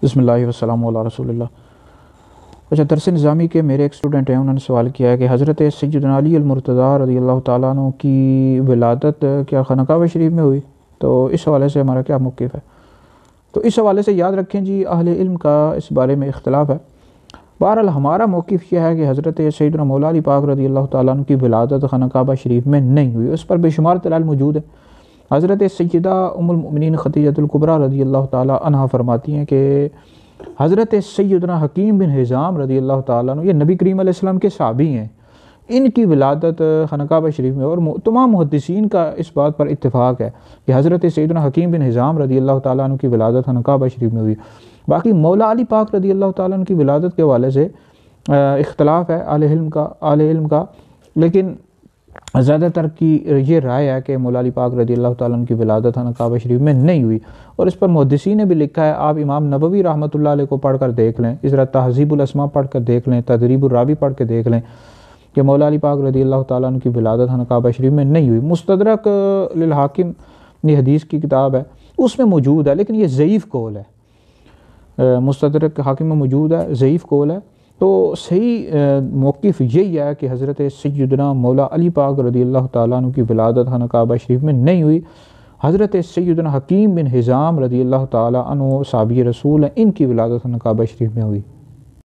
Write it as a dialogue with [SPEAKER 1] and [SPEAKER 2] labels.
[SPEAKER 1] بسم اللہ والسلام علی رسول اللہ۔ اچھا، درس نظامی کے میرے ایک اسٹوڈنٹ ہیں، انہوں نے سوال کیا ہے کہ حضرت سیدنا علی المرتضیٰ رضی اللہ تعالیٰ عنہ کی ولادت کیا خانہ کعبہ شریف میں ہوئی؟ تو اس حوالے سے ہمارا کیا موقف ہے؟ تو اس حوالے سے یاد رکھیں جی، اہل علم کا اس بارے میں اختلاف ہے۔ بہرحال ہمارا موقف یہ ہے کہ حضرت سیدنا مولا علی پاک رضی اللہ تعالیٰ عنہ کی ولادت خانہ کعبہ شریف میں نہیں ہوئی، اس پر بے شمار دلائل موجود ہے۔ حضرت سیدہ ام المؤمنین خدیجہ الکبریٰ رضی اللہ تعالیٰ عنہ فرماتی ہیں کہ حضرت سیدنا حکیم بن حزام رضی اللہ تعالیٰ عنہ، یہ نبی کریم علیہ السلام کے صحابی ہیں، ان کی ولادت خانہ کعبہ شریف میں، اور تمام محدثین کا اس بات پر اتفاق ہے کہ حضرت سیدنا حکیم بن حزام رضی اللہ تعالیٰ عنہ کی ولادت خانہ کعبہ شریف میں ہوئی۔ باقی مولا علی پاک رضی اللہ تعالیٰ عنہ کی ولادت کے حوالے سے اختلاف ہے اہل علم کا، لیکن زیادہ تر کی یہ رائے ہے کہ مولا علی پاک رضی اللہ تعالیٰ عنہ کی ولادت خانہ کعبہ شریف میں نہیں ہوئی، اور اس پر محدثین نے بھی لکھا ہے۔ آپ امام نووی رحمۃ اللہ علیہ کو پڑھ کر دیکھ لیں، اس طرح تہذیب الاسماء پڑھ کر دیکھ لیں، تدریب الراوی پڑھ کے دیکھ لیں کہ مولا علی پاک رضی اللہ تعالیٰ عنہ کی ولادت خانہ کعبہ شریف میں نہیں ہوئی۔ مستدرک للحاکم یہ حدیث کی کتاب ہے، اس میں موجود ہے، لیکن یہ ضعیف قول ہے، مستدرک حاکم میں موجود ہے، ضعیف قول ہے۔ تو صحیح موقف یہی ہے کہ حضرت سیدنا مولا علی پاک رضی اللہ تعالیٰ عنہ کی ولادت خانہ کعبہ شریف میں نہیں ہوئی۔ حضرت سیدنا حکیم بن حزام رضی اللہ تعالیٰ عنہ صحابی رسول ہیں، ان کی ولادت خانہ کعبہ شریف میں ہوئی۔